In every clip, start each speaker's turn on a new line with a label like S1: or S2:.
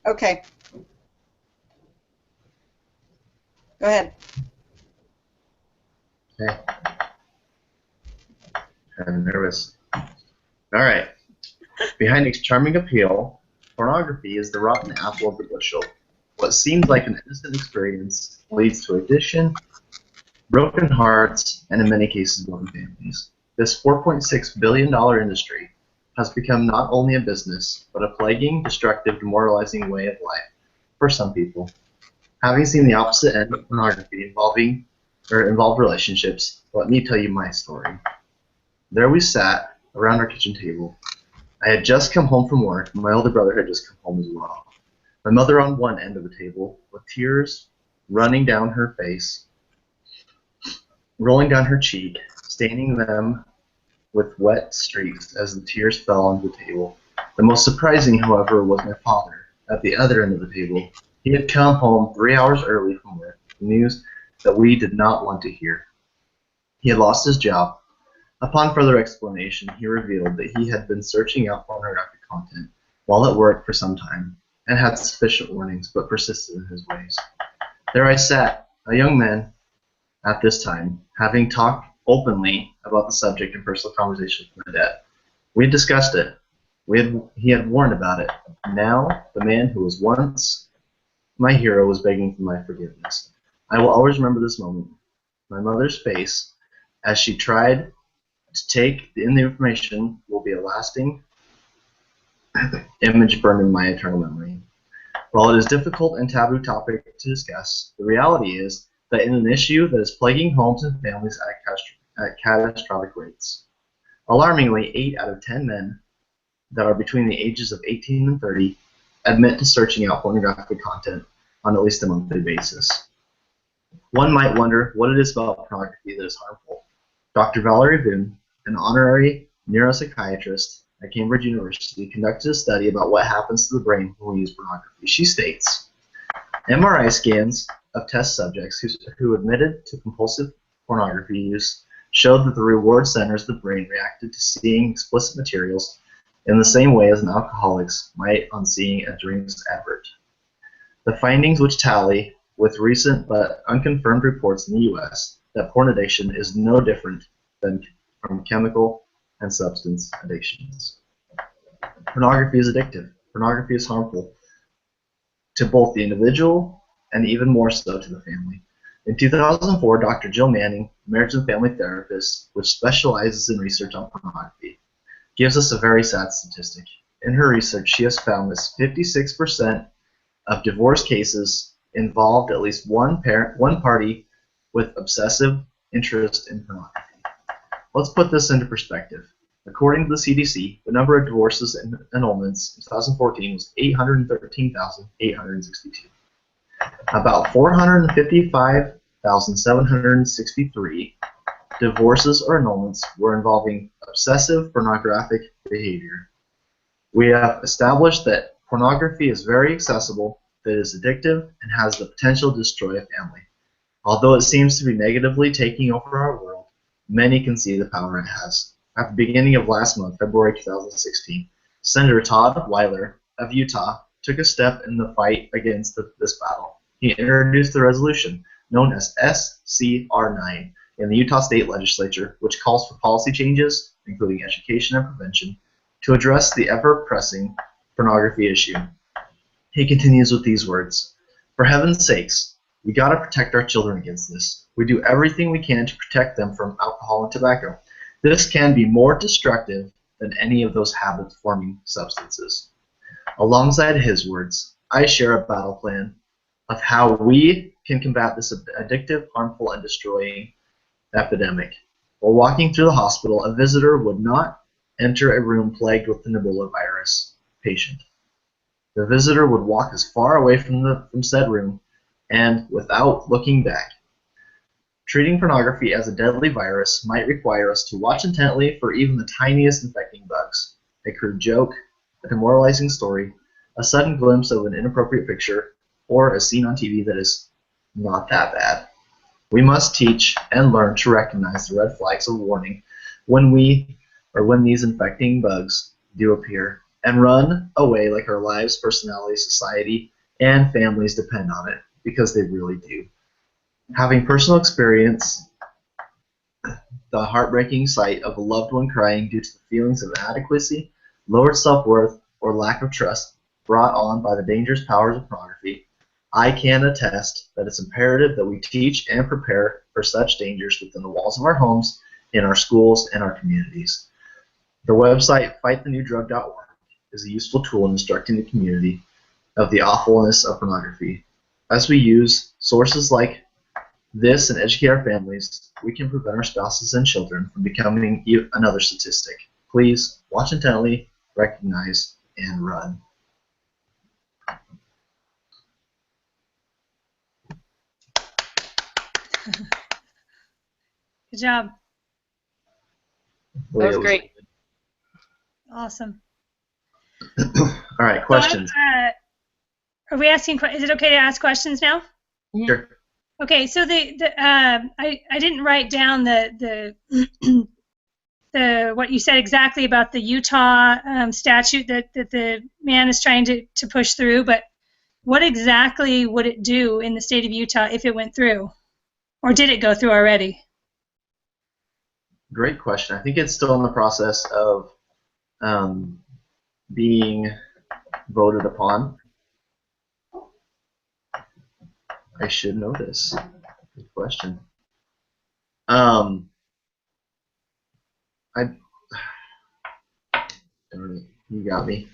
S1: Okay. Go ahead.
S2: Okay. I'm nervous. All right. Behind its charming appeal, pornography is the rotten apple of the bushel. What seems like an innocent experience leads to addiction, broken hearts, and in many cases, broken families. This $4.6 billion industry has become not only a business, but a plaguing, destructive, demoralizing way of life for some people. Having seen the opposite end of pornography involved relationships, let me tell you my story. There we sat around our kitchen table. I had just come home from work, and my older brother had just come home as well. My mother on one end of the table, with tears running down her face, rolling down her cheek, staining them with wet streaks as the tears fell onto the table. The most surprising, however, was my father, at the other end of the table. He had come home 3 hours early from work, news that we did not want to hear. He had lost his job. Upon further explanation, he revealed that he had been searching out pornographic content while at work for some time, and had sufficient warnings, but persisted in his ways. There I sat, a young man at this time, having talked openly about the subject in personal conversation with my dad. We had discussed it. He had warned about it. Now, the man who was once my hero was begging for my forgiveness. I will always remember this moment. My mother's face, as she tried to take in the information, will be a lasting image burned in my eternal memory. While it is a difficult and taboo topic to discuss, the reality is that in an issue that is plaguing homes and families at catastrophic rates. Alarmingly, 8 out of 10 men that are between the ages of 18 and 30 admit to searching out pornographic content on at least a monthly basis. One might wonder what it is about pornography that is harmful. Dr. Valerie Boone, an honorary neuropsychiatrist at Cambridge University, conducted a study about what happens to the brain when we use pornography. She states, MRI scans of test subjects who admitted to compulsive pornography use showed that the reward centers of the brain reacted to seeing explicit materials in the same way as an alcoholic's might on seeing a drink's advert. The findings, which tally with recent but unconfirmed reports in the U.S. that porn addiction is no different than from chemical and substance addictions. Pornography is addictive. Pornography is harmful to both the individual and even more so to the family. In 2004, Dr. Jill Manning, marriage and family therapist, which specializes in research on pornography, gives us a very sad statistic. In her research, she has found that 56% of divorce cases involved at least one party with obsessive interest in pornography. Let's put this into perspective. According to the CDC, the number of divorces and annulments in 2014 was 813,862. About 455,763 divorces or annulments were involving obsessive pornographic behavior. We have established that pornography is very accessible, that it is addictive, and has the potential to destroy a family. Although it seems to be negatively taking over our world, many can see the power it has. At the beginning of last month, February 2016, Senator Todd Weiler of Utah took a step in the fight against this battle. He introduced the resolution known as SCR9 in the Utah State Legislature, which calls for policy changes, including education and prevention, to address the ever-pressing pornography issue. He continues with these words, "For heaven's sakes, we gotta protect our children against this. We do everything we can to protect them from alcohol and tobacco. This can be more destructive than any of those habit-forming substances." Alongside his words, I share a battle plan of how we can combat this addictive, harmful, and destroying epidemic. While walking through the hospital, a visitor would not enter a room plagued with the Ebola virus patient. The visitor would walk as far away from said room and without looking back. Treating pornography as a deadly virus might require us to watch intently for even the tiniest infecting bugs. A crude joke, a demoralizing story, a sudden glimpse of an inappropriate picture, or a scene on TV that is not that bad. We must teach and learn to recognize the red flags of warning when these infecting bugs do appear. and run away like our lives, personality, society, and families depend on it, because they really do. Having personal experience the heartbreaking sight of a loved one crying due to the feelings of inadequacy, lowered self-worth, or lack of trust brought on by the dangerous powers of pornography, I can attest that it's imperative that we teach and prepare for such dangers within the walls of our homes, in our schools, and our communities. The website fightthenewdrug.org is a useful tool in instructing the community of the awfulness of pornography. As we use sources like this and educate our families, we can prevent our spouses and children from becoming another statistic. Please watch intently, recognize, and run.
S3: Good job.
S4: That was great.
S3: Awesome.
S2: All right, questions.
S3: So are we asking? Is it okay to ask questions now?
S2: Sure.
S3: Okay. So I didn't write down the what you said exactly about the Utah statute that the man is trying to push through, but what exactly would it do in the state of Utah if it went through, or did it go through already?
S2: Great question. I think it's still in the process of being voted upon. I should know this. Good question. Darn it, you got me.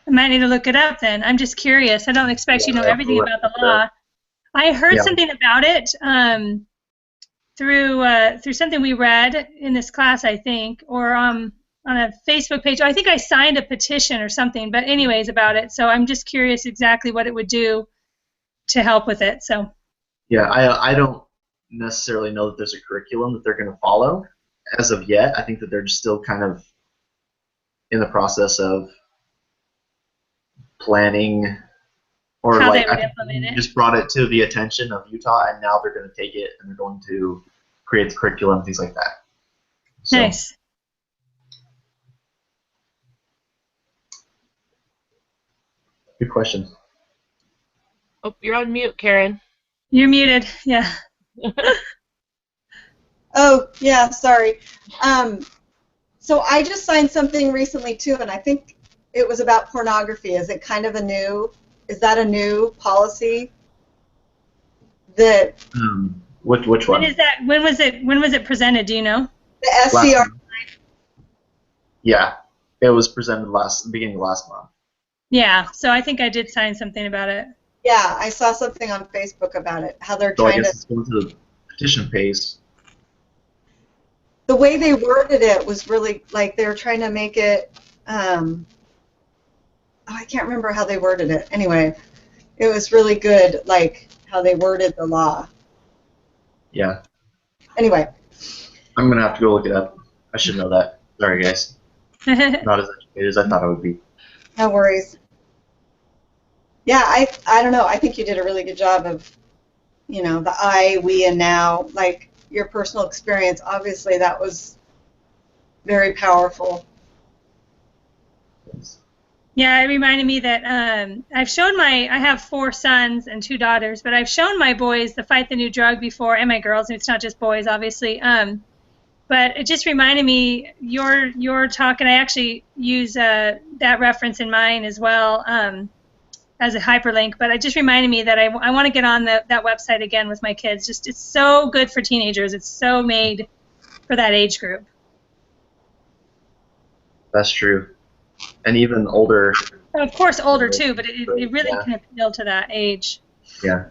S3: I might need to look it up then. I'm just curious. I don't expect you to know everything about the law. I heard something about it through something we read in this class, I think, or on a Facebook page. I think I signed a petition or something, but anyways, about it. So I'm just curious exactly what it would do to help with it. So.
S2: Yeah, I don't necessarily know that there's a curriculum that they're going to follow as of yet. I think that they're just still kind of in the process of planning, or
S3: how
S2: like
S3: they would implement it.
S2: Just brought it to the attention of Utah, and now they're going to take it and they're going to create the curriculum, things like that. So,
S3: nice.
S2: Good question.
S4: Oh, you're on mute, Karen.
S3: You're muted. Yeah.
S1: Oh, yeah, sorry. So I just signed something recently too, and I think it was about pornography. Is it kind of is that a new policy? That
S2: which one?
S3: When is that? When was it presented? Do you know?
S1: The SCR.
S2: Yeah, it was presented beginning of last month.
S3: Yeah, so I think I did sign something about it.
S1: Yeah, I saw something on Facebook about it. How they're
S2: So
S1: trying
S2: I guess it's going to the petition phase.
S1: The way they worded it was really like they were trying to make it. I can't remember how they worded it. Anyway, it was really good, like how they worded the law.
S2: Yeah.
S1: Anyway.
S2: I'm going to have to go look it up. I should know that. Sorry, guys. Not as educated as I thought I would be.
S1: No worries. Yeah, I don't know. I think you did a really good job of, the I, we, and now. Like, your personal experience, obviously, that was very powerful.
S3: Yeah, it reminded me that I have 4 sons and 2 daughters, but I've shown my boys the Fight the New Drug before, and my girls, and it's not just boys, obviously. But it just reminded me, your talk, and I actually use that reference in mine as well as a hyperlink, but it just reminded me that I want to get on that website again with my kids. Just it's so good for teenagers. It's so made for that age group.
S2: That's true. And even older.
S3: Of course, older too, but it really can appeal to that age.
S2: Yeah.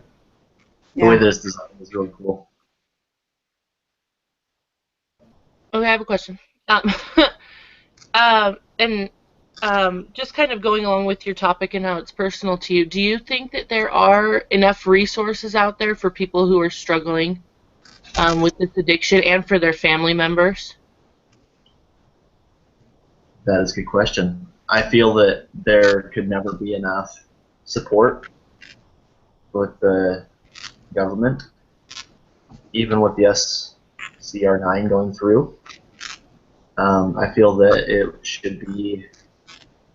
S2: The way this design is really cool.
S4: Okay, I have a question. Just kind of going along with your topic and how it's personal to you, do you think that there are enough resources out there for people who are struggling with this addiction and for their family members?
S2: That is a good question. I feel that there could never be enough support with the government, even with the SCR9 going through. I feel that it should be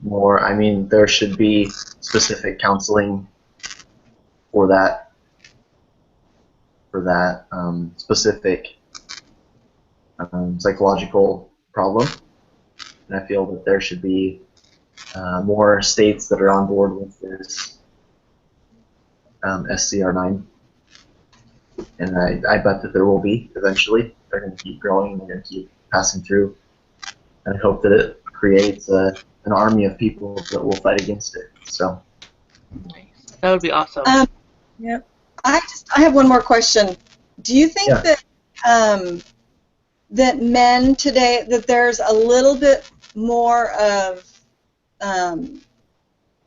S2: more. I mean, there should be specific counseling for that specific psychological problem, and I feel that there should be more states that are on board with this SCR9, and I bet that there will be eventually. They're going to keep growing, they're going to keep passing through, and I hope that it creates an army of people that will fight against it. So,
S4: Nice. That would be awesome.
S3: Yep.
S1: I have one more question. Do you think
S2: Yeah.
S1: that men today, that there's a little bit more of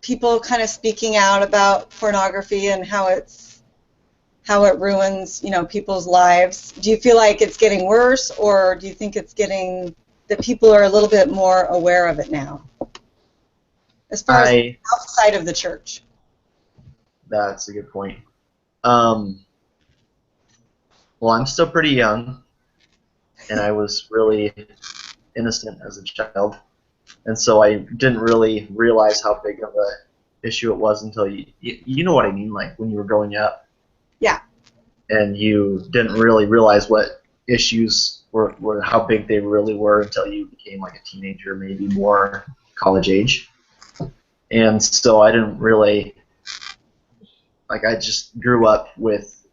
S1: people kind of speaking out about pornography and how it ruins, people's lives? Do you feel like it's getting worse, or do you think it's getting that people are a little bit more aware of it now, as far as outside of the church?
S2: That's a good point. Well, I'm still pretty young, and I was really innocent as a child, and so I didn't really realize how big of a issue it was until you know what I mean, like when you were growing up.
S1: Yeah.
S2: And you didn't really realize what issues were how big they really were until you became like a teenager, maybe more college age. And so I didn't really, like, I just grew up with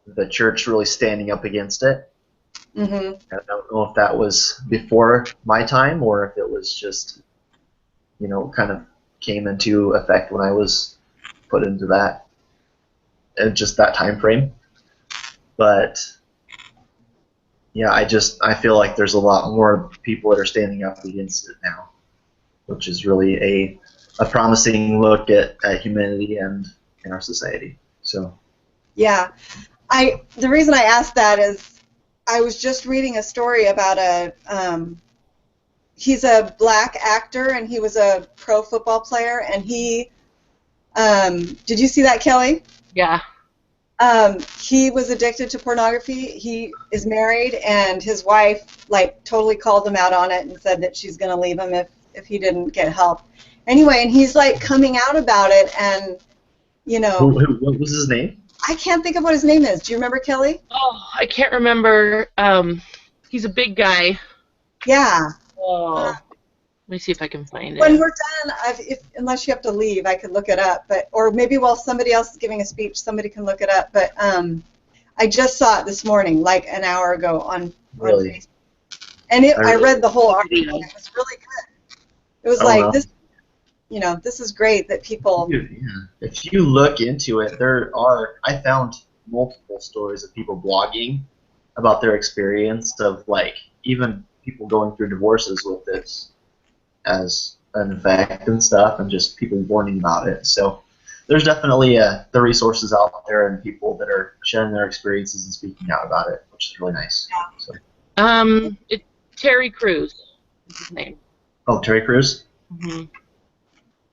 S2: the church really standing up against it.
S1: Mm-hmm.
S2: I don't know if that was before my time or if it was just, kind of came into effect when I was put into that, just that time frame. But yeah, I feel like there's a lot more people that are standing up against it now, which is really a promising look at humanity and in our society. So
S1: Yeah. The reason I asked that is I was just reading a story about he's a black actor, and he was a pro football player, and he, did you see that, Kelly?
S4: Yeah.
S1: He was addicted to pornography. He is married, and his wife, totally called him out on it and said that she's going to leave him if he didn't get help. Anyway, and he's, coming out about it, and,
S2: what was his name?
S1: I can't think of what his name is. Do you remember, Kelly?
S4: Oh, I can't remember. He's a big guy.
S1: Yeah.
S4: Oh, let me see if I can find
S1: When
S4: it.
S1: we're done, unless you have to leave, I could look it up. Or maybe while somebody else is giving a speech, somebody can look it up. But I just saw it this morning, like an hour ago on
S2: Really?
S1: Facebook. And I read the whole article, and it was really good. It was this is great that people...
S2: Yeah. If you look into it, I found multiple stories of people blogging about their experience of, even people going through divorces with this as an effect and stuff, and just people warning about it. So there's definitely the resources out there and people that are sharing their experiences and speaking out about it, which is really nice. So.
S4: It's Terry Crews is his name.
S2: Oh, Terry Crews?
S4: Mm-hmm.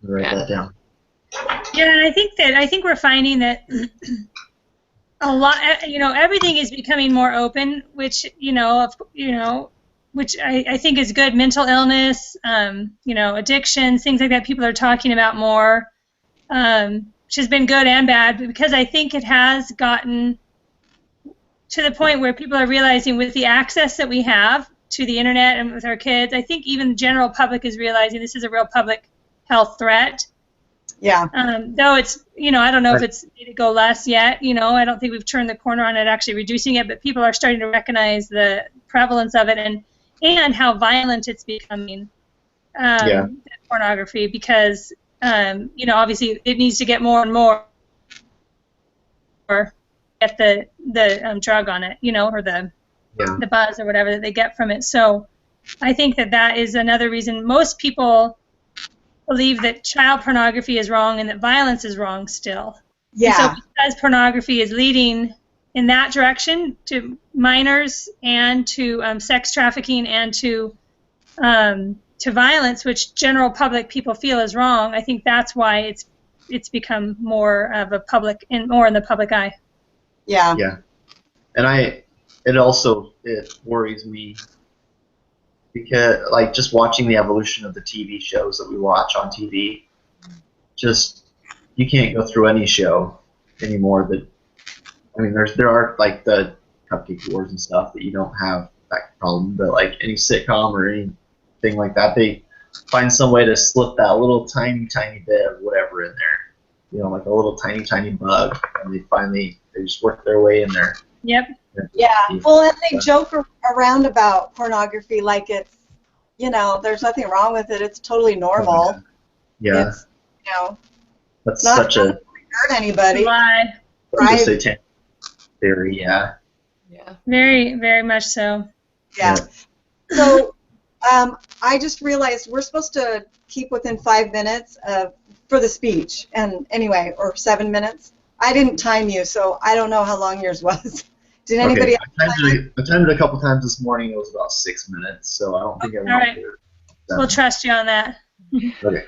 S2: Write that down.
S3: Yeah, and I think we're finding that a lot, everything is becoming more open, which which I think is good. Mental illness, addictions, things like that. People are talking about more, which has been good and bad, because I think it has gotten to the point where people are realizing, with the access that we have to the internet and with our kids, I think even the general public is realizing this is a real public health threat.
S1: Yeah.
S3: Though it's, I don't know if it's made it go less yet. I don't think we've turned the corner on it actually reducing it, but people are starting to recognize the prevalence of it and how violent it's becoming, pornography, because, obviously it needs to get more and more get the drug on it, or the buzz or whatever that they get from it. So I think that is another reason most people believe that child pornography is wrong and that violence is wrong still.
S1: Yeah.
S3: And so because pornography is leading in that direction to minors and to sex trafficking and to violence, which general public people feel is wrong, I think that's why it's become more of a public and more in the public eye.
S1: Yeah.
S2: Yeah. And it worries me because like just watching the evolution of the TV shows that we watch on TV, just you can't go through any show anymore that I mean there are like the Cupcake Wars and stuff that you don't have that problem, but like any sitcom or anything like that, they find some way to slip that little tiny bit of whatever in there. You know, like a little tiny bug, and they just work their way in there.
S3: Yep.
S1: Yeah. Well, and they joke around about pornography like it's, you know, there's nothing wrong with it. It's totally normal.
S2: Yeah.
S1: It's, you know,
S2: That's
S1: not
S2: such a
S1: hurt anybody.
S3: Lie.
S1: Right.
S2: satanic theory. Yeah.
S4: Yeah.
S3: Very, very much so.
S1: Yeah. So I just realized we're supposed to keep within 5 minutes for the speech, and anyway, or 7 minutes. I didn't time you, so I don't know how long yours was. Did anybody?
S2: Okay. I timed it a couple times this morning. It was about 6 minutes, so I don't think everyone.
S3: All right. We'll trust you on that.
S2: Okay.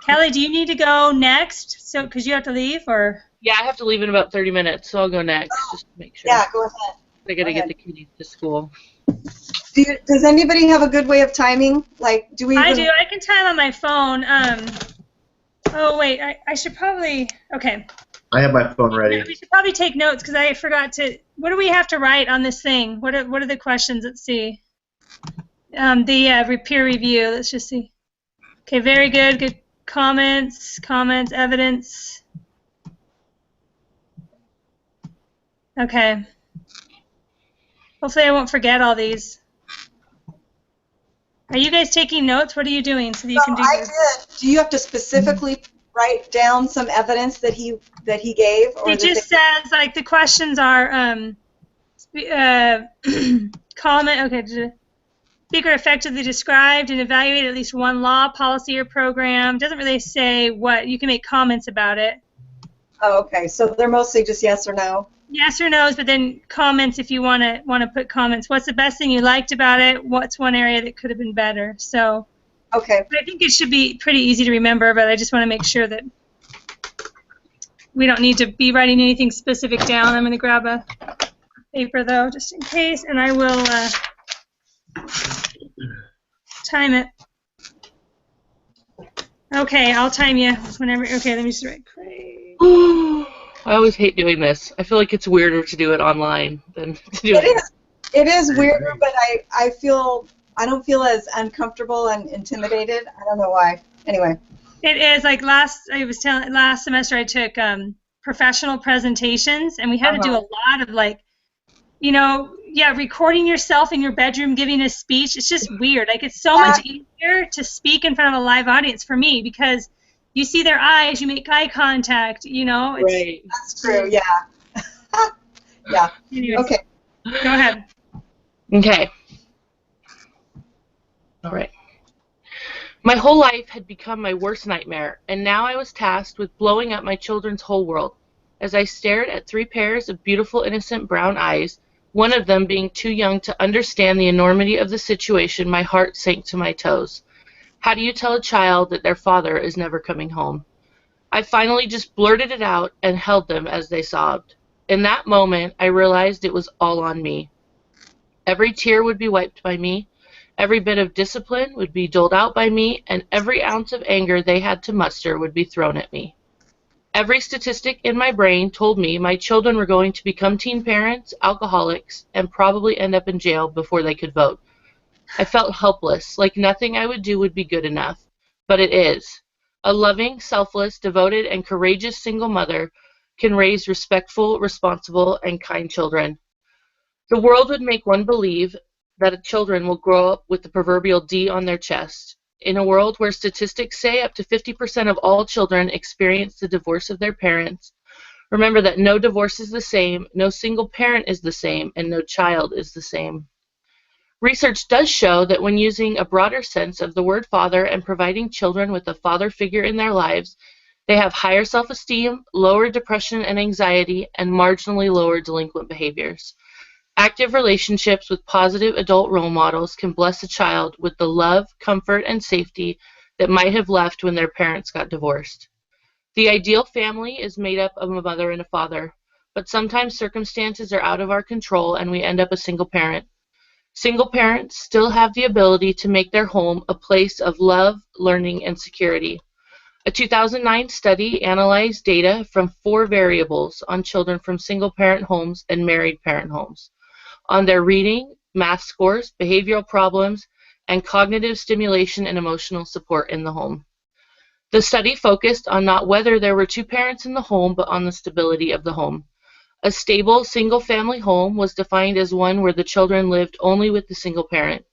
S3: Kelly, do you need to go next? So, because you have to leave, or?
S4: Yeah, I have to leave in about 30 minutes, so I'll go next just to make sure.
S1: Yeah, go ahead.
S4: I gotta get the kiddies to school.
S1: Does anybody have a good way of timing? Like, do we?
S3: I do. I can time on my phone. Oh wait, I should probably. Okay.
S2: I have my phone ready.
S3: We should probably take notes because I forgot to. What do we have to write on this thing? What are the questions? Let's see. The peer review. Let's just see. Okay, very good. Good comments, evidence. Okay. Hopefully I won't forget all these. Are you guys taking notes? What are you doing so that you can do
S1: I
S3: this?
S1: did. Do you have to specifically write down some evidence that he gave? Or
S3: It just says, like, the questions are comment, okay, speaker effectively described and evaluated at least one law, policy, or program. Doesn't really say what. You can make comments about it.
S1: Oh, okay. So they're mostly just yes or no?
S3: Yes or no's, but then comments if you want to put comments. What's the best thing you liked about it? What's one area that could have been better? So
S1: okay.
S3: I think it should be pretty easy to remember, but I just want to make sure that we don't need to be writing anything specific down. I'm going to grab a paper, though, just in case, and I will time it. Okay, I'll time you whenever. Okay, let me just write.
S4: I always hate doing this. I feel like it's weirder to do it online than to do it.
S1: It is weirder, but I don't feel as uncomfortable and intimidated. I don't know why. Anyway.
S3: It is like last semester I took professional presentations, and we had to do a lot of, like, you know, recording yourself in your bedroom giving a speech. It's just weird. Like, it's so much easier to speak in front of a live audience for me because you see their eyes, you make eye contact, you know.
S4: Right.
S1: That's true, yeah. Yeah.
S3: Anyways,
S1: okay.
S3: Go ahead.
S4: Okay. All right. My whole life had become my worst nightmare, and now I was tasked with blowing up my children's whole world. As I stared at 3 pairs of beautiful, innocent brown eyes, one of them being too young to understand the enormity of the situation, my heart sank to my toes. How do you tell a child that their father is never coming home? I finally just blurted it out and held them as they sobbed. In that moment, I realized it was all on me. Every tear would be wiped by me. Every bit of discipline would be doled out by me, and every ounce of anger they had to muster would be thrown at me. Every statistic in my brain told me my children were going to become teen parents, alcoholics, and probably end up in jail before they could vote. I felt helpless, like nothing I would do would be good enough. But it is. A loving, selfless, devoted, and courageous single mother can raise respectful, responsible, and kind children. The world would make one believe that children will grow up with the proverbial D on their chest. In a world where statistics say up to 50% of all children experience the divorce of their parents, remember that no divorce is the same, no single parent is the same, and no child is the same. Research does show that when using a broader sense of the word father and providing children with a father figure in their lives, they have higher self-esteem, lower depression and anxiety, and marginally lower delinquent behaviors. Active relationships with positive adult role models can bless a child with the love, comfort, and safety that might have left when their parents got divorced. The ideal family is made up of a mother and a father, but sometimes circumstances are out of our control and we end up a single parent. Single parents still have the ability to make their home a place of love, learning, and security. A 2009 study analyzed data from 4 variables on children from single-parent homes and married-parent homes, on their reading, math scores, behavioral problems, and cognitive stimulation and emotional support in the home. The study focused on not whether there were 2 parents in the home, but on the stability of the home. A stable single-family home was defined as one where the children lived only with the single parent,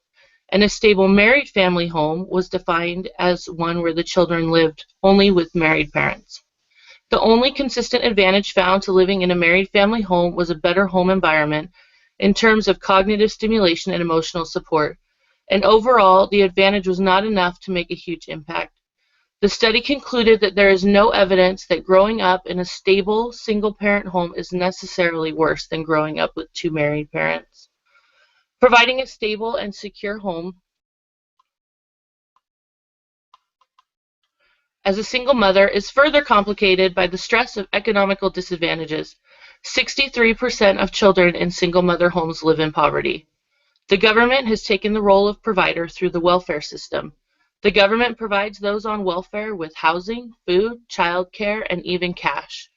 S4: and a stable married family home was defined as one where the children lived only with married parents. The only consistent advantage found to living in a married family home was a better home environment in terms of cognitive stimulation and emotional support, and overall, the advantage was not enough to make a huge impact. The study concluded that there is no evidence that growing up in a stable, single-parent home is necessarily worse than growing up with 2 married parents. Providing a stable and secure home as a single mother is further complicated by the stress of economical disadvantages. 63% of children in single mother homes live in poverty. The government has taken the role of provider through the welfare system. The government provides those on welfare with housing, food, child care, and even cash.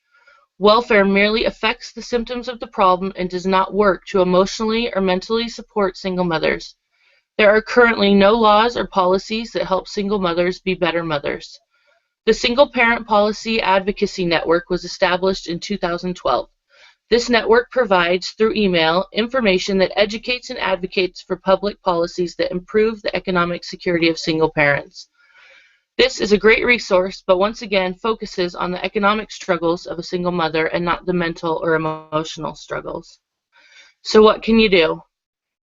S4: Welfare merely affects the symptoms of the problem and does not work to emotionally or mentally support single mothers. There are currently no laws or policies that help single mothers be better mothers. The Single Parent Policy Advocacy Network was established in 2012. This network provides, through email, information that educates and advocates for public policies that improve the economic security of single parents. This is a great resource, but once again focuses on the economic struggles of a single mother and not the mental or emotional struggles. So what can you do?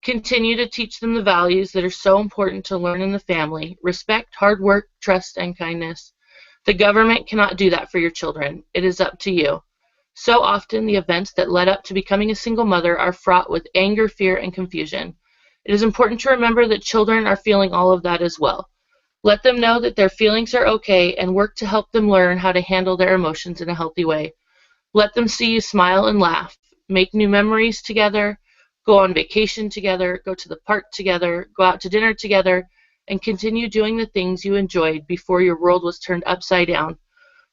S4: Continue to teach them the values that are so important to learn in the family: respect, hard work, trust, and kindness. The government cannot do that for your children. It is up to you. So often, the events that led up to becoming a single mother are fraught with anger, fear, and confusion. It is important to remember that children are feeling all of that as well. Let them know that their feelings are okay and work to help them learn how to handle their emotions in a healthy way. Let them see you smile and laugh, make new memories together, go on vacation together, go to the park together, go out to dinner together, and continue doing the things you enjoyed before your world was turned upside down.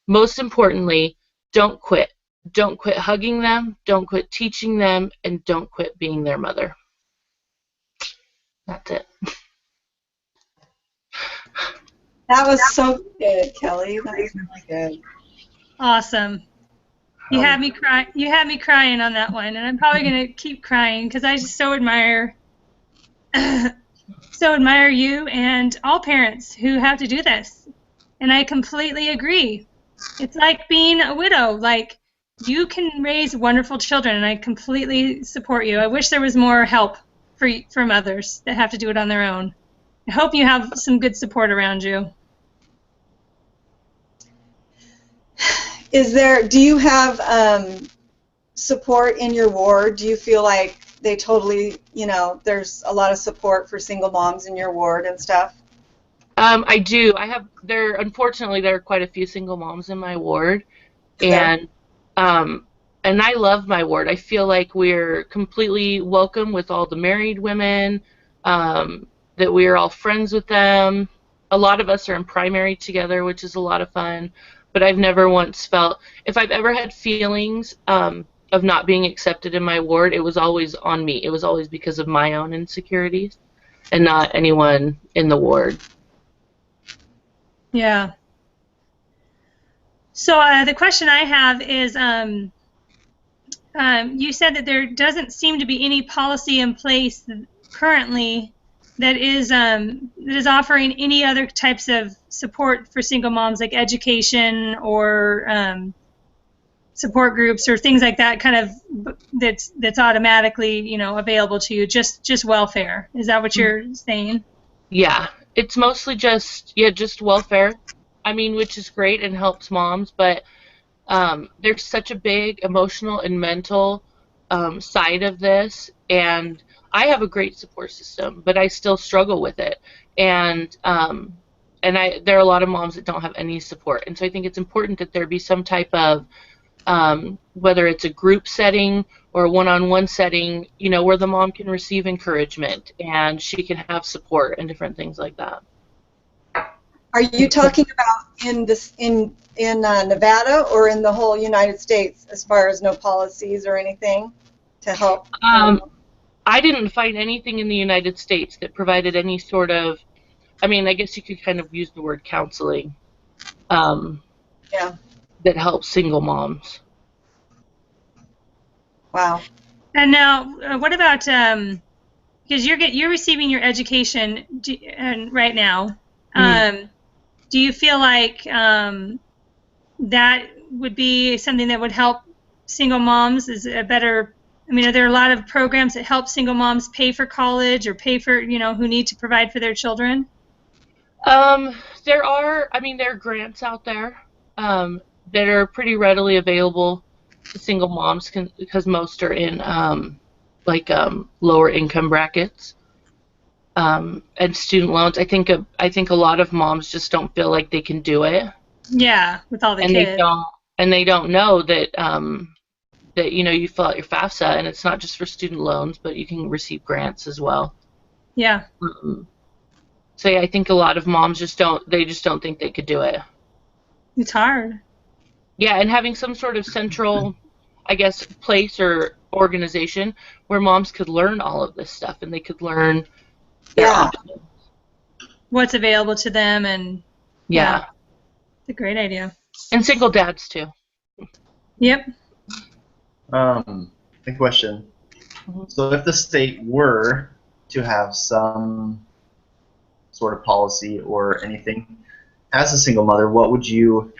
S4: Most importantly, don't quit. Don't quit hugging them, don't quit teaching them, and don't quit being their mother. That's it.
S1: That was so good, Kelly. That was really good.
S3: Awesome. You had me cry. You had me crying on that one, and I'm probably gonna keep crying because I just so admire, so admire you and all parents who have to do this. And I completely agree. It's like being a widow. Like, you can raise wonderful children, and I completely support you. I wish there was more help for mothers that have to do it on their own. I hope you have some good support around you.
S1: Do you have support in your ward? Do you feel like they totally, there's a lot of support for single moms in your ward and stuff?
S4: I do. Unfortunately, there are quite a few single moms in my ward, and I love my ward. I feel like we're completely welcome with all the married women, that we're all friends with them. A lot of us are in primary together, which is a lot of fun, but I've never once felt, if I've ever had feelings of not being accepted in my ward, it was always on me. It was always because of my own insecurities and not anyone in the ward.
S3: Yeah. So the question I have is, you said that there doesn't seem to be any policy in place currently that is offering any other types of support for single moms, like education or support groups or things like that, kind of that's automatically available to you. Just welfare. Is that what you're saying?
S4: Yeah, it's mostly just welfare. I mean, which is great and helps moms, but there's such a big emotional and mental side of this, and I have a great support system, but I still struggle with it, and there are a lot of moms that don't have any support, and so I think it's important that there be some type of whether it's a group setting or a one-on-one setting, where the mom can receive encouragement and she can have support and different things like that.
S1: Are you talking about in Nevada or in the whole United States, as far as no policies or anything to help?
S4: I didn't find anything in the United States that provided any sort of, I guess you could kind of use the word counseling,
S1: Yeah.
S4: that helps single moms.
S1: Wow.
S3: And now, what about because you're receiving your education and right now, do you feel like that would be something that would help single moms? Is a better? Are there a lot of programs that help single moms pay for college or pay for who need to provide for their children?
S4: There are grants out there that are pretty readily available to single moms because most are in lower income brackets. And student loans. I think a lot of moms just don't feel like they can do it.
S3: Yeah, with all the kids.
S4: They don't know that that you fill out your FAFSA and it's not just for student loans, but you can receive grants as well.
S3: Yeah.
S4: So yeah, I think a lot of moms just don't think they could do it.
S3: It's hard.
S4: Yeah, and having some sort of central, I guess, place or organization where moms could learn all of this stuff and they could learn their options.
S3: What's available to them, and
S4: yeah.
S3: It's a great idea.
S4: And single dads too.
S3: Yep.
S2: A question. So if the state were to have some sort of policy or anything, as a single mother, what would you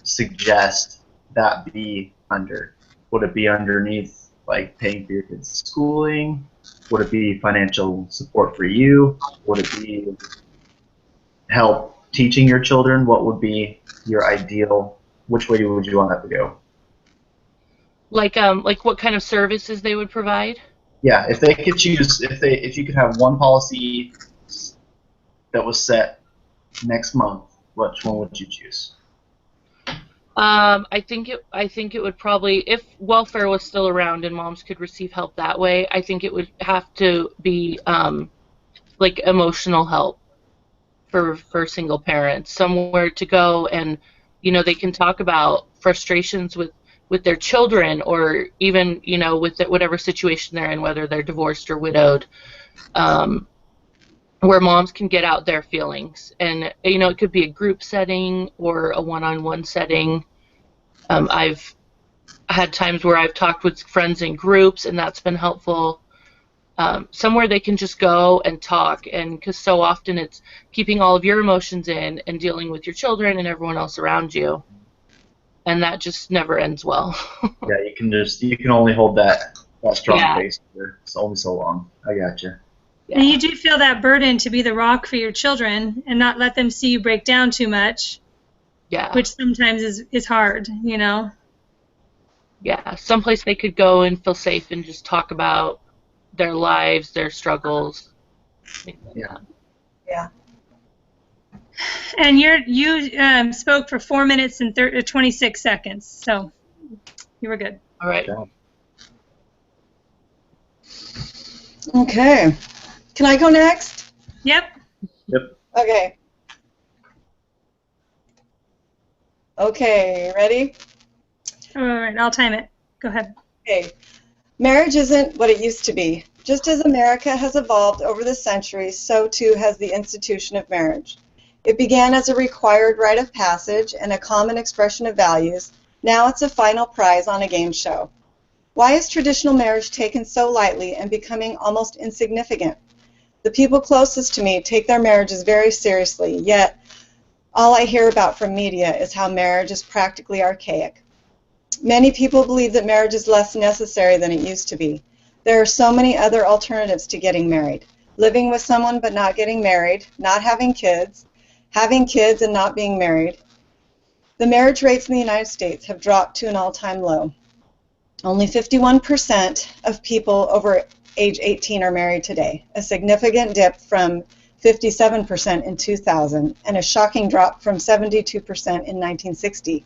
S2: suggest that be under? Would it be underneath like paying for your kids' schooling? Would it be financial support for you? Would it be help teaching your children? What would be your ideal? Which way would you want that to go?
S4: Like what kind of services they would provide?
S2: Yeah, if they could choose, if you could have one policy that was set next month, which one would you choose?
S4: I think it would probably, if welfare was still around and moms could receive help that way, I think it would have to be like emotional help for single parents, somewhere to go and they can talk about frustrations with their children, or even with whatever situation they're in, whether they're divorced or widowed, where moms can get out their feelings. And it could be a group setting or a one-on-one setting. I've had times where I've talked with friends in groups, and that's been helpful. Somewhere they can just go and talk, and because so often it's keeping all of your emotions in and dealing with your children and everyone else around you, and that just never ends well.
S2: Yeah, you can only hold that strong face for only so long. I gotcha.
S3: Yeah. And you do feel that burden to be the rock for your children and not let them see you break down too much.
S4: Yeah.
S3: Which sometimes is hard,
S4: Yeah, someplace they could go and feel safe and just talk about their lives, their struggles.
S2: Yeah.
S1: Yeah.
S3: And you spoke for 4 minutes and 26 seconds, so you were good.
S4: All right.
S1: Okay. Can I go next?
S3: Yep.
S1: Okay. Okay, ready?
S3: All right, I'll time it. Go ahead.
S1: Okay. Marriage isn't what it used to be. Just as America has evolved over the centuries, so too has the institution of marriage. It began as a required rite of passage and a common expression of values. Now it's a final prize on a game show. Why is traditional marriage taken so lightly and becoming almost insignificant? The people closest to me take their marriages very seriously, yet all I hear about from media is how marriage is practically archaic. Many people believe that marriage is less necessary than it used to be. There are so many other alternatives to getting married. Living with someone but not getting married, not having kids and not being married. The marriage rates in the United States have dropped to an all-time low. Only 51% of people over age 18 are married today, a significant dip from 57% in 2000 and a shocking drop from 72% in 1960.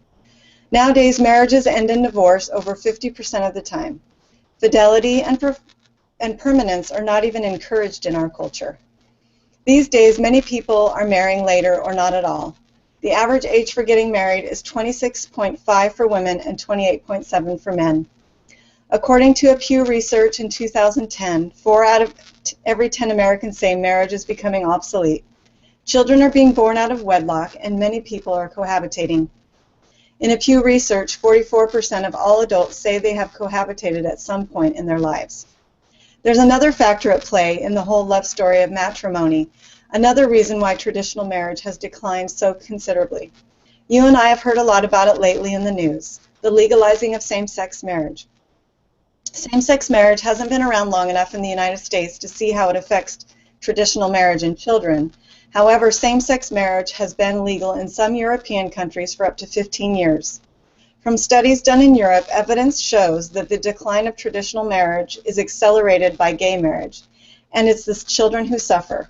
S1: Nowadays, marriages end in divorce over 50% of the time. Fidelity and permanence are not even encouraged in our culture. These days, many people are marrying later or not at all. The average age for getting married is 26.5 for women and 28.7 for men. According to a Pew Research in 2010, 4 out of every 10 Americans say marriage is becoming obsolete. Children are being born out of wedlock, and many people are cohabitating. In a Pew Research, 44% of all adults say they have cohabitated at some point in their lives. There's another factor at play in the whole love story of matrimony, another reason why traditional marriage has declined so considerably. You and I have heard a lot about it lately in the news, the legalizing of same-sex marriage. Same-sex marriage hasn't been around long enough in the United States to see how it affects traditional marriage and children. However, same-sex marriage has been legal in some European countries for up to 15 years. From studies done in Europe, evidence shows that the decline of traditional marriage is accelerated by gay marriage, and it's the children who suffer.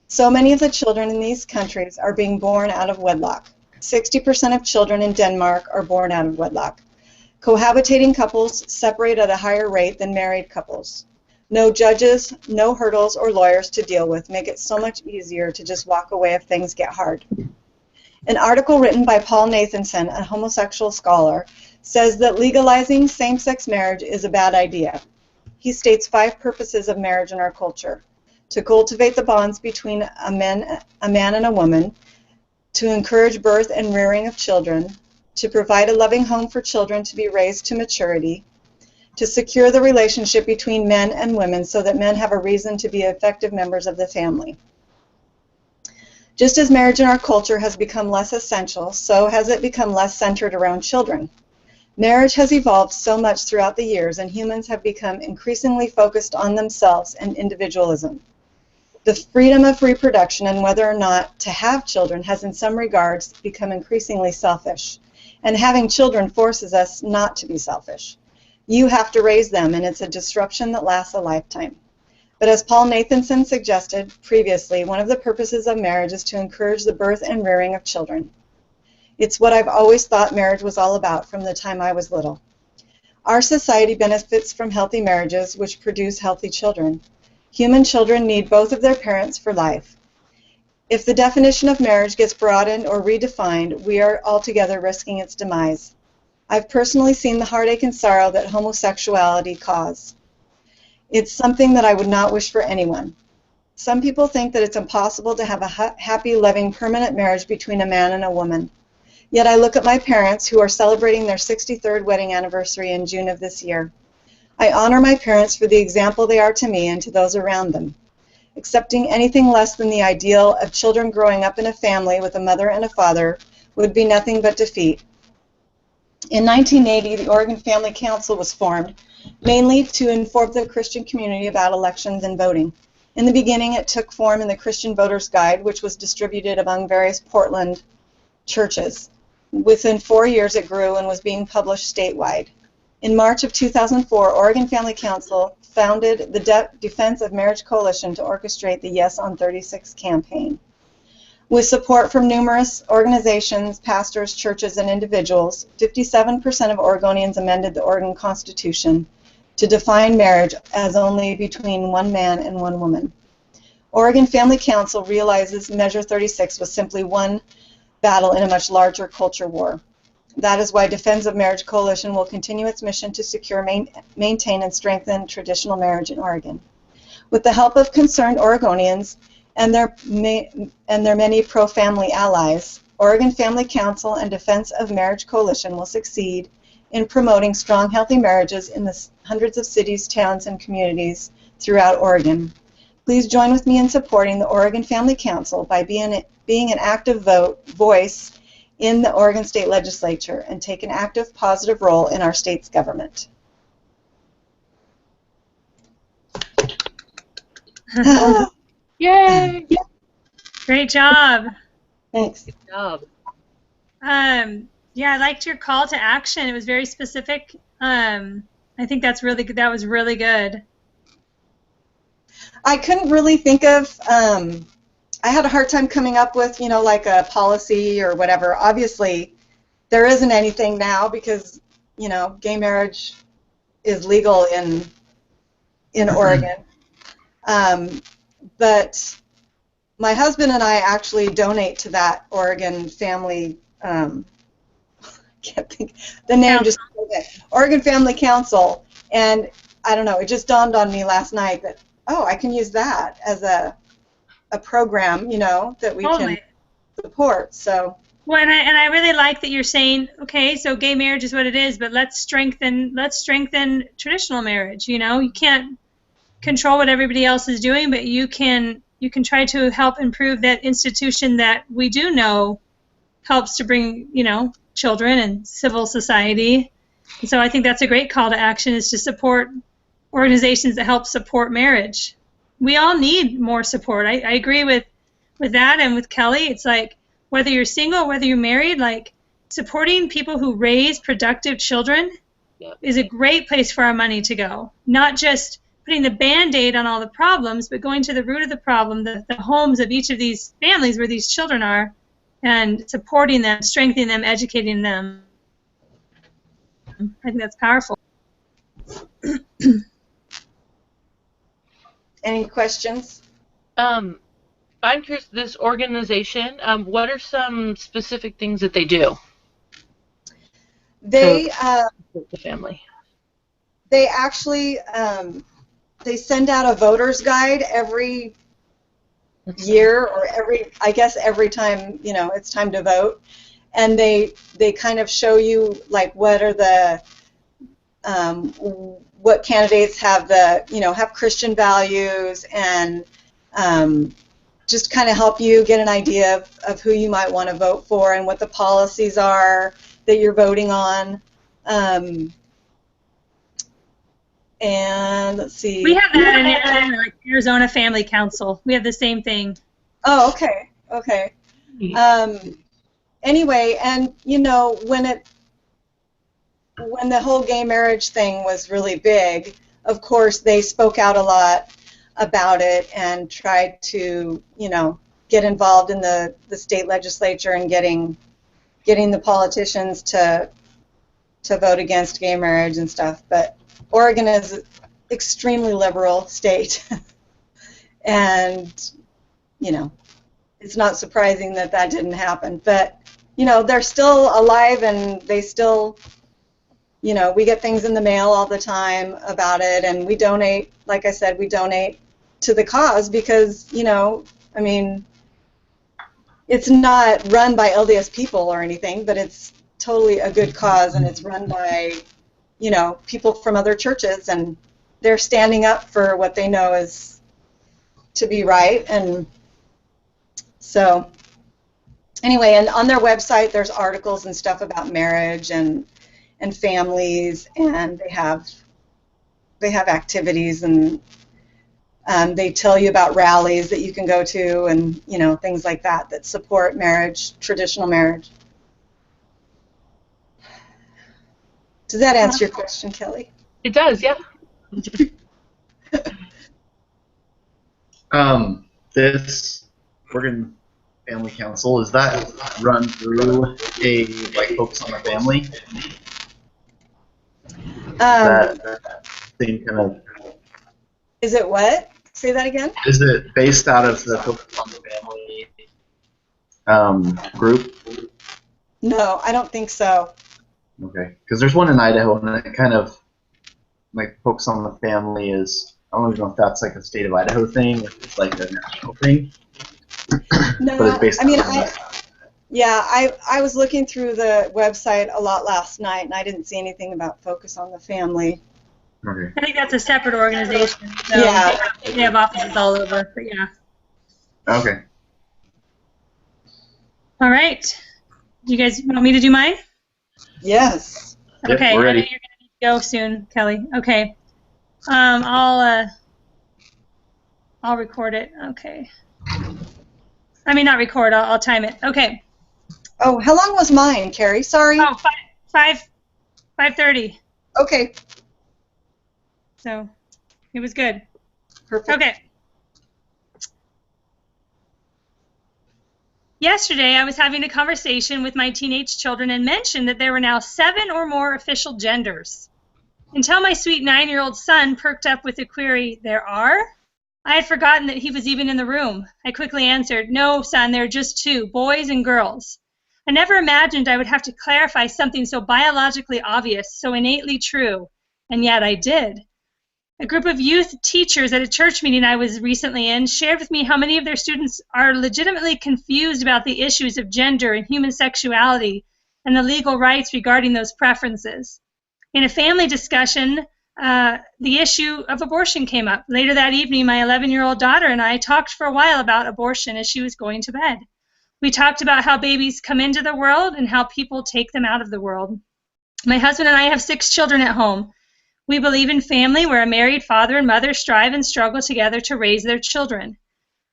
S1: So many of the children in these countries are being born out of wedlock. 60% of children in Denmark are born out of wedlock. Cohabitating couples separate at a higher rate than married couples. No judges, no hurdles or lawyers to deal with make it so much easier to just walk away if things get hard. An article written by Paul Nathanson, a homosexual scholar, says that legalizing same-sex marriage is a bad idea. He states 5 purposes of marriage in our culture: to cultivate the bonds between a man and a woman, to encourage birth and rearing of children, to provide a loving home for children to be raised to maturity, to secure the relationship between men and women so that men have a reason to be effective members of the family. Just as marriage in our culture has become less essential, so has it become less centered around children. Marriage has evolved so much throughout the years, and humans have become increasingly focused on themselves and individualism. The freedom of reproduction and whether or not to have children has in some regards become increasingly selfish, and having children forces us not to be selfish. You have to raise them, and it's a disruption that lasts a lifetime. But as Paul Nathanson suggested previously, one of the purposes of marriage is to encourage the birth and rearing of children. It's what I've always thought marriage was all about from the time I was little. Our society benefits from healthy marriages which produce healthy children. Human children need both of their parents for life. If the definition of marriage gets broadened or redefined, we are altogether risking its demise. I've personally seen the heartache and sorrow that homosexuality causes. It's something that I would not wish for anyone. Some people think that it's impossible to have a happy, loving, permanent marriage between a man and a woman. Yet I look at my parents who are celebrating their 63rd wedding anniversary in June of this year. I honor my parents for the example they are to me and to those around them. Accepting anything less than the ideal of children growing up in a family with a mother and a father would be nothing but defeat. In 1980, the Oregon Family Council was formed, mainly to inform the Christian community about elections and voting. In the beginning, it took form in the Christian Voters Guide, which was distributed among various Portland churches. Within 4 years, it grew and was being published statewide. In March of 2004, Oregon Family Council founded the Defense of Marriage Coalition to orchestrate the Yes on 36 campaign. With support from numerous organizations, pastors, churches, and individuals, 57% of Oregonians amended the Oregon Constitution to define marriage as only between one man and one woman. Oregon Family Council realizes Measure 36 was simply one battle in a much larger culture war. That is why Defense of Marriage Coalition will continue its mission to secure, maintain, and strengthen traditional marriage in Oregon. With the help of concerned Oregonians and their many pro-family allies, Oregon Family Council and Defense of Marriage Coalition will succeed in promoting strong, healthy marriages in the hundreds of cities, towns, and communities throughout Oregon. Please join with me in supporting the Oregon Family Council by being an active voice in the Oregon State Legislature and take an active, positive role in our state's government.
S4: Yay!
S3: Great job.
S1: Thanks.
S4: Good job.
S3: Yeah, I liked your call to action. It was very specific. I think that's really good. That was really good.
S1: I couldn't really think of, I had a hard time coming up with, like a policy or whatever. Obviously, there isn't anything now because, you know, gay marriage is legal in Oregon. But my husband and I actually donate to that Oregon Family, can't think, the name just, Oregon Family Council. And I don't know, it just dawned on me last night that, oh, I can use that as a program, you know, that we can support. So.
S3: Well, and I really like that you're saying, okay, so gay marriage is what it is, but let's strengthen traditional marriage. You know, you can't control what everybody else is doing, but you can try to help improve that institution that we do know helps to bring, you know, children and civil society. And so I think that's a great call to action, is to support organizations that help support marriage. We all need more support. I agree with that and with Kelly. It's like, whether you're single, whether you're married, like supporting people who raise productive children is a great place for our money to go. Not just putting the Band-Aid on all the problems, but going to the root of the problem, the homes of each of these families where these children are, and supporting them, strengthening them, educating them. I think that's powerful.
S1: Any questions?
S4: I'm curious, this organization, what are some specific things that they do?
S1: They
S4: the family.
S1: They actually they send out a voter's guide every year, or every time, you know, it's time to vote, and they kind of show you like what are the what candidates have have Christian values, and just kind of help you get an idea of who you might want to vote for and what the policies are that you're voting on. And let's see.
S3: We have that in Arizona, like Arizona Family Council. We have the same thing.
S1: Oh, okay. Okay. Anyway, and you know, when the whole gay marriage thing was really big, of course they spoke out a lot about it and tried to, you know, get involved in the state legislature and getting the politicians to vote against gay marriage and stuff. But Oregon is an extremely liberal state, and, you know, it's not surprising that that didn't happen. But, you know, they're still alive, and they still, you know, we get things in the mail all the time about it, and we donate, like I said, we donate to the cause because, you know, I mean, it's not run by LDS people or anything, but it's totally a good cause, and it's run by, you know, people from other churches, and they're standing up for what they know is to be right. And so anyway, and on their website there's articles and stuff about marriage and families, and they have activities, and they tell you about rallies that you can go to, and, you know, things like that that support marriage, traditional marriage. Does that answer your question, Kelly?
S4: It does, yeah.
S2: This Oregon Family Council, is that run through a focus on the family? That same kind of.
S1: Is it what? Say that again?
S2: Is it based out of the focus on the family group?
S1: No, I don't think so.
S2: Okay, because there's one in Idaho, and it kind of focus on the family is, I don't even know if that's like a state of Idaho thing, if it's like a national thing.
S1: No,
S2: but it's based on
S1: I was looking through the website a lot last night, and I didn't see anything about focus on the family.
S2: Okay.
S3: I think that's a separate organization. So
S1: Yeah.
S3: They have offices all over, but yeah.
S2: Okay.
S3: All right. Do you guys want me to do mine?
S1: Yes.
S2: Yep,
S3: Okay.
S2: we're
S3: I know
S2: ready.
S3: you're going to need to go soon, Kelly. Okay. I'll record it. Okay. I mean, not record. I'll time it. Okay.
S1: Oh, how long was mine, Carrie? Sorry.
S3: Oh, 5:30.
S1: Okay.
S3: So it was good.
S1: Perfect.
S3: Okay. Yesterday, I was having a conversation with my teenage children and mentioned that there were now 7 or more official genders. Until my sweet 9-year-old son perked up with the query, "There are?" I had forgotten that he was even in the room. I quickly answered, "No, son, there are just 2, boys and girls." I never imagined I would have to clarify something so biologically obvious, so innately true, and yet I did. A group of youth teachers at a church meeting I was recently in shared with me how many of their students are legitimately confused about the issues of gender and human sexuality and the legal rights regarding those preferences. In a family discussion, the issue of abortion came up. Later that evening, my 11-year-old daughter and I talked for a while about abortion as she was going to bed. We talked about how babies come into the world and how people take them out of the world. My husband and I have 6 children at home. We believe in family where a married father and mother strive and struggle together to raise their children.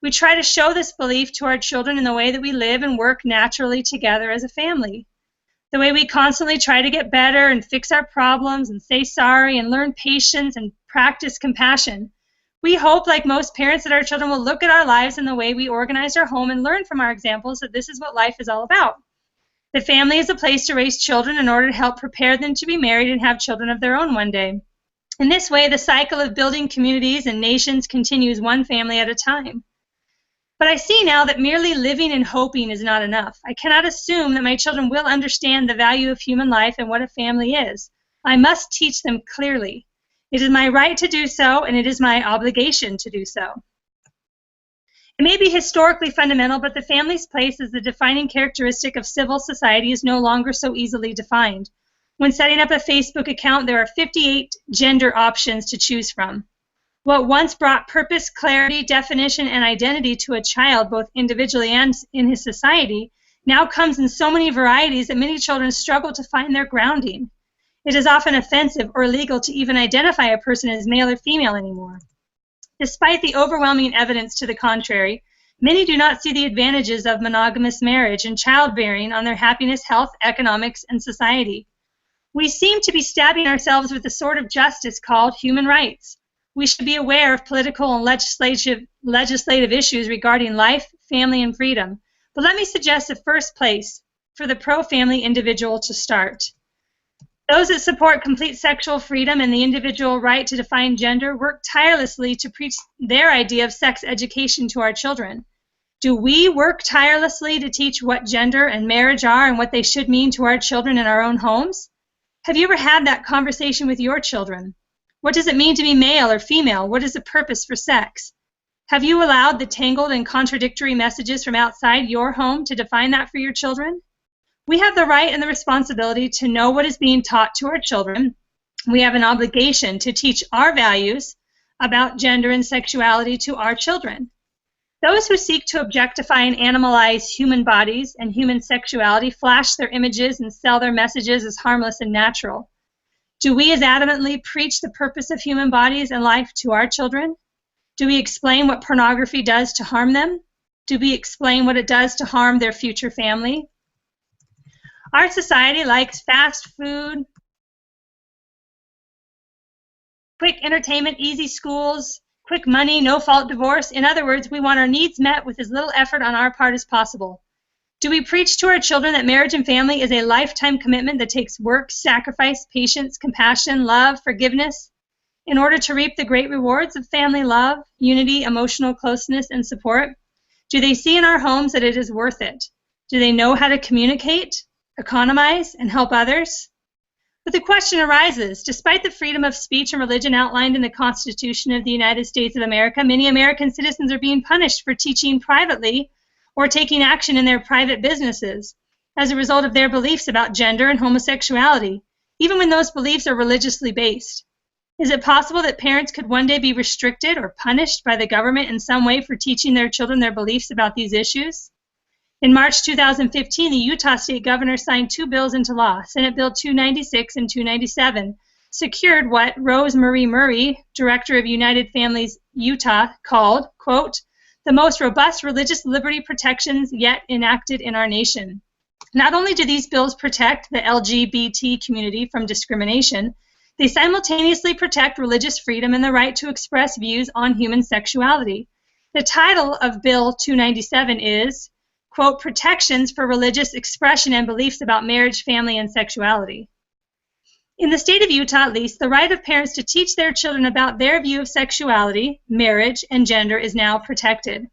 S3: We try to show this belief to our children in the way that we live and work naturally together as a family. The way we constantly try to get better and fix our problems and say sorry and learn patience and practice compassion. We hope, like most parents, that our children will look at our lives and the way we organize our home and learn from our examples that this is what life is all about. The family is a place to raise children in order to help prepare them to be married and have children of their own one day. In this way, the cycle of building communities and nations continues one family at a time. But I see now that merely living and hoping is not enough. I cannot assume that my children will understand the value of human life and what a family is. I must teach them clearly. It is my right to do so, and it is my obligation to do so. It may be historically fundamental, but the family's place as the defining characteristic of civil society is no longer so easily defined. When setting up a Facebook account, there are 58 gender options to choose from. What once brought purpose, clarity, definition, and identity to a child, both individually and in his society, now comes in so many varieties that many children struggle to find their grounding. It is often offensive or illegal to even identify a person as male or female anymore. Despite the overwhelming evidence to the contrary, many do not see the advantages of monogamous marriage and childbearing on their happiness, health, economics, and society. We seem to be stabbing ourselves with the sword of justice called human rights. We should be aware of political and legislative issues regarding life, family, and freedom. But let me suggest a first place for the pro-family individual to start. Those that support complete sexual freedom and the individual right to define gender work tirelessly to preach their idea of sex education to our children. Do we work tirelessly to teach what gender and marriage are and what they should mean to our children in our own homes? Have you ever had that conversation with your children? What does it mean to be male or female? What is the purpose for sex? Have you allowed the tangled and contradictory messages from outside your home to define that for your children? We have the right and the responsibility to know what is being taught to our children. We have an obligation to teach our values about gender and sexuality to our children. Those who seek to objectify and animalize human bodies and human sexuality flash their images and sell their messages as harmless and natural. Do we as adamantly preach the purpose of human bodies and life to our children? Do we explain what pornography does to harm them? Do we explain what it does to harm their future family? Our society likes fast food, quick entertainment, easy schools, quick money, no-fault divorce. In other words, we want our needs met with as little effort on our part as possible. Do we preach to our children that marriage and family is a lifetime commitment that takes work, sacrifice, patience, compassion, love, forgiveness in order to reap the great rewards of family love, unity, emotional closeness, and support? Do they see in our homes that it is worth it? Do they know how to communicate, economize, and help others? But the question arises, despite the freedom of speech and religion outlined in the Constitution of the United States of America, many American citizens are being punished for teaching privately or taking action in their private businesses as a result of their beliefs about gender and homosexuality, even when those beliefs are religiously based. Is it possible that parents could one day be restricted or punished by the government in some way for teaching their children their beliefs about these issues? In March 2015, the Utah State Governor signed 2 bills into law. Senate Bill 296 and 297 secured what Rose Marie Murray, Director of United Families Utah, called, quote, the most robust religious liberty protections yet enacted in our nation. Not only do these bills protect the LGBT community from discrimination, they simultaneously protect religious freedom and the right to express views on human sexuality. The title of Bill 297 is, quote, protections for religious expression and beliefs about marriage, family, and sexuality. In the state of Utah, at least, the right of parents to teach their children about their view of sexuality, marriage, and gender is now protected.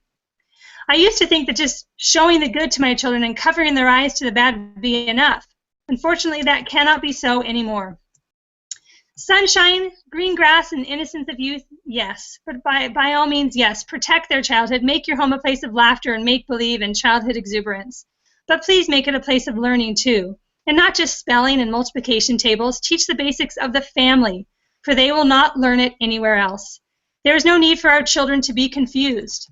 S3: I used to think that just showing the good to my children and covering their eyes to the bad would be enough. Unfortunately, that cannot be so anymore. Sunshine, green grass, and innocence of youth, yes. But by all means, yes, protect their childhood. Make your home a place of laughter and make-believe and childhood exuberance. But please make it a place of learning, too. And not just spelling and multiplication tables. Teach the basics of the family, for they will not learn it anywhere else. There is no need for our children to be confused.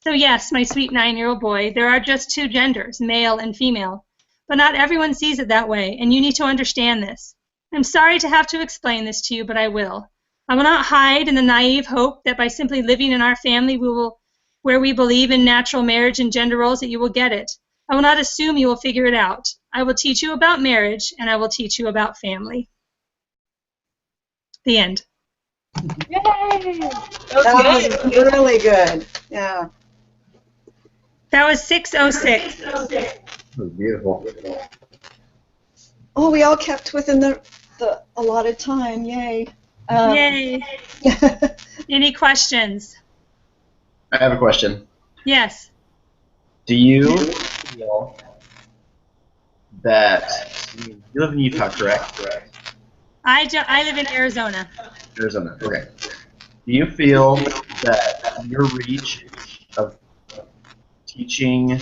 S3: So yes, my sweet 9-year-old boy, there are just two genders, male and female. But not everyone sees it that way, and you need to understand this. I'm sorry to have to explain this to you, but I will. I will not hide in the naive hope that by simply living in our family where we believe in natural marriage and gender roles that you will get it. I will not assume you will figure it out. I will teach you about marriage, and I will teach you about family. The end.
S4: Yay!
S1: That was really good. Yeah.
S3: That was 6:06.
S2: That was beautiful.
S1: Oh, we all kept within the allotted time. Yay.
S3: Yay. Any questions?
S2: I have a question.
S3: Yes.
S2: Do you feel that you live in Utah, correct?
S3: I live in Arizona.
S2: Arizona. Okay. Do you feel that your reach of teaching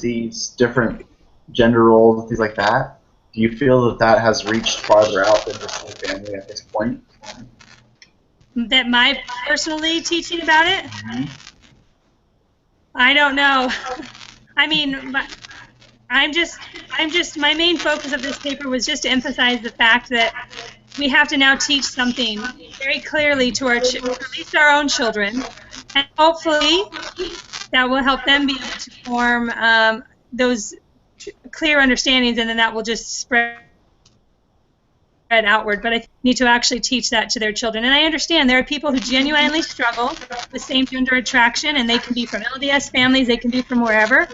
S2: these different gender roles and things like that, do you feel that that has reached farther out than just the family at this point?
S3: That my personally teaching about it? I don't know. I mean, my main focus of this paper was just to emphasize the fact that we have to now teach something very clearly to our at least our own children, and hopefully that will help them be able to form those clear understandings, and then that will just spread outward. But I need to actually teach that to their children. And I understand there are people who genuinely struggle with same-gender attraction, and they can be from LDS families, they can be from wherever,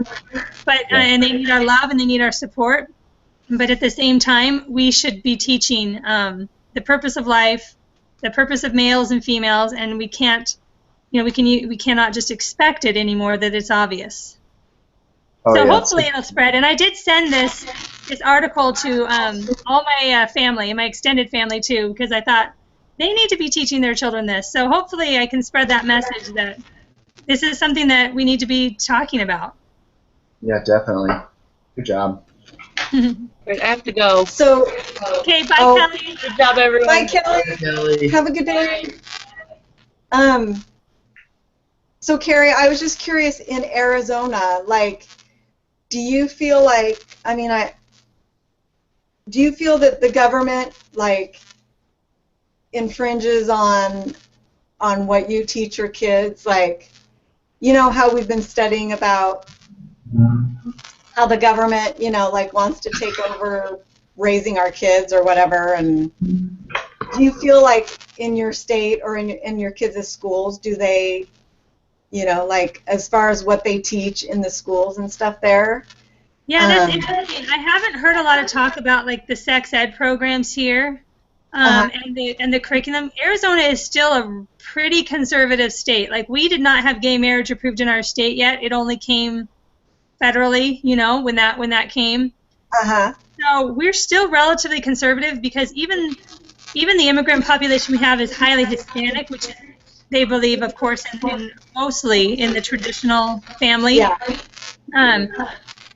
S3: but and they need our love and they need our support. But at the same time, we should be teaching the purpose of life, the purpose of males and females, and we can't, we cannot just expect it anymore that it's obvious.
S2: Oh,
S3: so
S2: yeah,
S3: hopefully it'll spread. And I did send this article to all my family and my extended family too, because I thought they need to be teaching their children this. So hopefully I can spread that message that this is something that we need to be talking about.
S2: Yeah, definitely. Good job.
S4: Right, I have to go.
S1: So,
S3: Okay, bye, Kelly.
S4: Good job, everyone.
S1: bye, Kelly.
S2: Kelly.
S1: Have a good day. So, Carrie, I was just curious, in Arizona, like, do you feel like, do you feel that the government, like, infringes on what you teach your kids? Like, you know how we've been studying about how the government, like, wants to take over raising our kids or whatever, and do you feel like in your state or in your kids' schools, do they, like, as far as what they teach in the schools and stuff there?
S3: Yeah, that's interesting. I haven't heard a lot of talk about, like, the sex ed programs here and the curriculum. Arizona is still a pretty conservative state. Like, we did not have gay marriage approved in our state yet. It only came federally, when that came. So we're still relatively conservative because even the immigrant population we have is highly Hispanic, which is, they believe, of course, mostly in the traditional family.
S1: Yeah.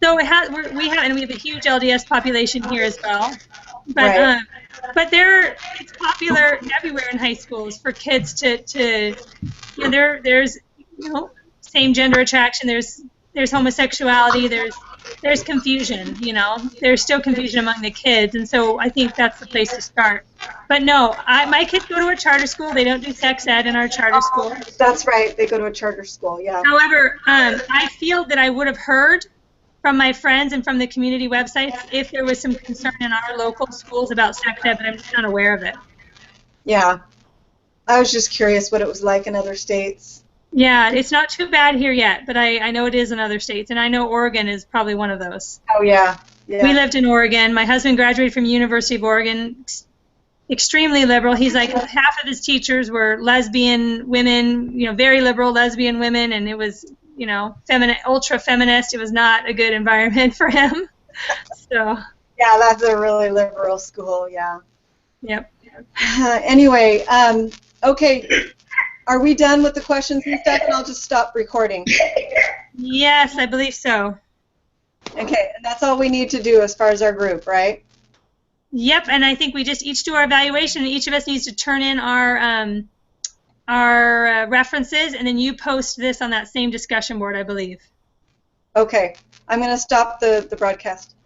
S3: So we have a huge LDS population here as well. But
S1: Right.
S3: But it's popular everywhere in high schools for kids to there's same gender attraction, there's homosexuality, there's confusion, there's still confusion among the kids, and so I think that's the place to start. But no, my kids go to a charter school. They don't do sex ed in our charter school.
S1: That's right. They go to a charter school. Yeah.
S3: However, I feel that I would have heard from my friends and from the community websites if there was some concern in our local schools about sex ed, but I'm just not aware of it.
S1: Yeah. I was just curious what it was like in other states.
S3: Yeah, it's not too bad here yet, but I know it is in other states, and I know Oregon is probably one of those.
S1: Oh yeah,
S3: We
S1: yeah.
S3: lived in Oregon. My husband graduated from University of Oregon, extremely liberal. He's like half of his teachers were lesbian women, very liberal lesbian women, and it was, feminine, ultra feminist. It was not a good environment for him. So,
S1: Yeah, that's a really liberal school. Yeah.
S3: yep.
S1: Anyway, okay. Are we done with the questions and stuff? And I'll just stop recording.
S3: Yes, I believe so.
S1: Okay, and that's all we need to do as far as our group, right?
S3: Yep, and I think we just each do our evaluation, and each of us needs to turn in our references, and then you post this on that same discussion board, I believe.
S1: Okay, I'm going to stop the broadcast.